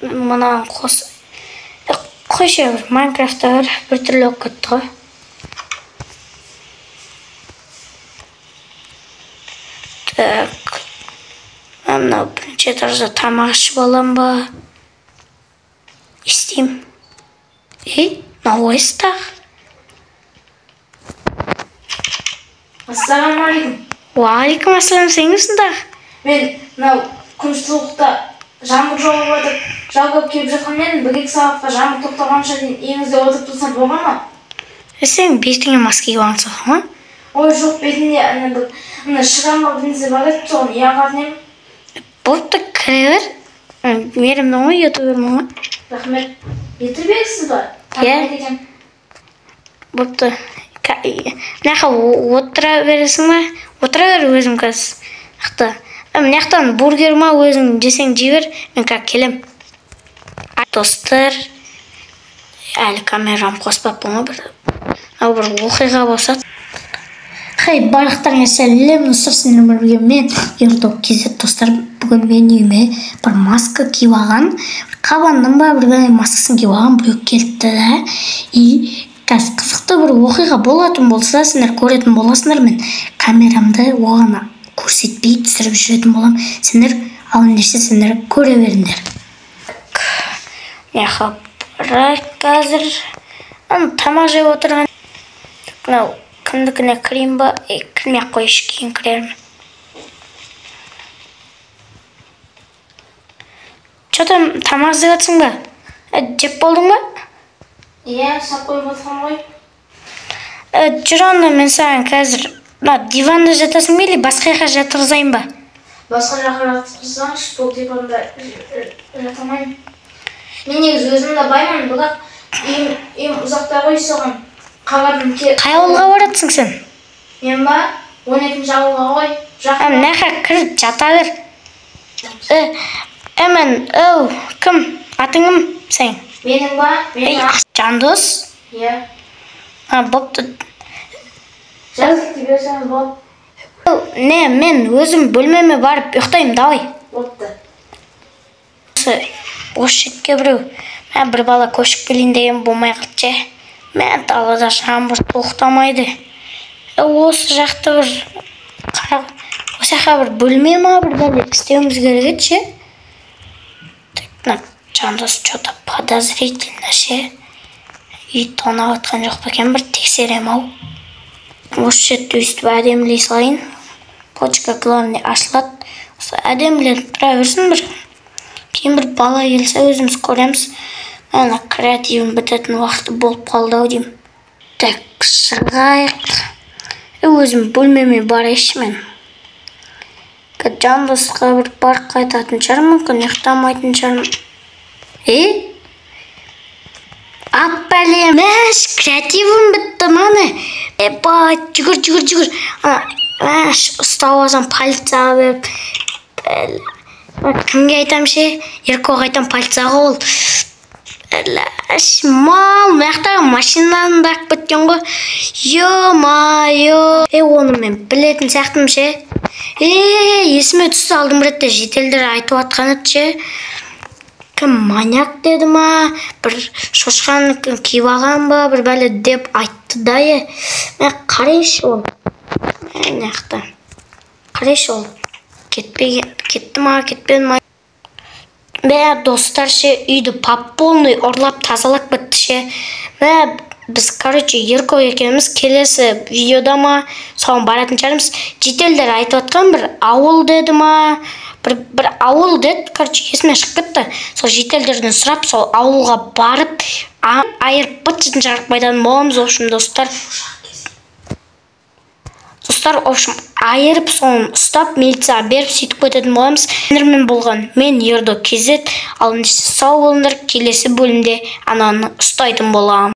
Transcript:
мынаны қос. Қойшы Майнкрафтта бір түрлі болып кетті ғой. Так. Мынау бірінші этажда тамақ ішіп алам ба? Істеймін. Мынау ойыстақ. Ассалаумағалейкум. Уағалейкум ассалам, сеніңсіңдер? Мен мынау күншілікті жаңбыр жауып жатып, жалғап келіп жатқан едім. 1-2 сағатқа жаңбыр тоқтағанша дейін үйіңізде отырып тұрсам болған ма? Сен бетіңе маска киіп алғансың ма? Ой, жоқ, бетінде ана шығарма бензин бар еді, соған яғатын едім. Болыпты, кіре бер. Мерімнің ғой, ютубермін ғой. Рахмет. Ете бересіз ба? Иә. Болыпты. Мынақа отыра бересің ба? Отыра бер өзім қазір. Мынаяқтан бургер ма өзің жесең жей бер, мен қазір келем. Достар, әлі камерам қоспап болма бір оқиға болса. Хей, барлықтарыңа сәлем, сіздермен бірге мен Ердоқ кезет достар. Бүгін мен үйіме бір маска киіп алған. Қабанның ба бір маскасын киіп алған біреу келді да. Қазір қызықты бір оқиға болатын болса, сендер көретін боласыңдар. Мен камерамды оған көрсетпей түсіріп жүретін болам. Сендер ал ендеше сендер көре беріңдер. Яха, қазір тамақ жеп отырған. Мынау кімдікіне кірейін ба? Кірмей қойшы, кейін кірермін. Что-то тамақ жеп жатсың ба? Жеп болдың ба? Иә, сап қойып отырған ғой. Жүр онда, мен саған қазір диванда жатасың ба, или басқа жаққа жатырғызайын ба? Басқа жаққа жатырғызсаңшы, бұл диванда жатамаймын. Мен негізі өзім де баймын, бірақ үйім ұзақта ғой, соған қабадым келіп. Қай ауылға баратсың сен? Мен ба? 12-ші ауылға ғой. Мынақа кіріп жата бер. Кім? Атың кім сен? Менің ба? Жандос? Иә. Болыпты. Жазықты берсеңіз болып. Не, мен өзім бөлмеме барып ұйықтаймын, давай. Болыпты. Осы жетке біреу. Мен бір бала көшіп келейін деген болмай қалды. Мен далада жаңбыр тоқтамайды. Осы жақты бір қарап, осы жаққа бір бөлме ма бір бәле істеуіміз керек еді ше. Жандос что-то подозрительно ше. Үй тонап отқан жоқ па екен, бір тексерем ау. Осы жерді өйстіп әдемілей салайын. Почка главный ашылады. Осы әдемілер тұра берсін бір. Кейін бір бала келсе өзіміз көреміз. Ана креативім бітетін уақыты болып қалды ау деймін. Так, шығайық. Өзім бөлмеме барайыншы мен. Жандосқа бір бар қайтатын шығар мүмкін, ұйықтамайтын шығар. Аппәлем, креативім бітті маны. Жүгір. Ұстау азан полицияға беріп. Кімге айтам ше? Еркоға айтам полицияға ол. Мал, маяқтағы машинаның бақ біткен ғой. Йо-майо. Оны мен білетін сияқтым ше. Есіме түсті алдым бір ретте жетелдер айтып атқан еді ше. Кім маньяк деді ма? Бір шошқан киіп алған ба? Бір бәле деп айтты да е. Мен қарайшы ол. Маяқта. Қарайшы ол. Кетті ма, кетпеді ма? Достар ше, үйді пап полный ұрлап тазалап бітті ше. Біз, Ерко екеніміз келесі видеода ма соған баратын шығармыз. Жетелдер айтып атқан бір ауыл деді ма? Бір ауыл деді, есіме шығып кетті. Сол жетелдерден сұрап, сол ауылға барып, айырып бітсін жарық байдан боламыз, в общем, достар. Достар, в общем, айырып соны ұстап, милицияға беріп сөйтіп кететін боламыз. Мен болған, мен Ердоқ кезет, ал сау болыңдар, келесі бөлімде ананы ұстайтын болам.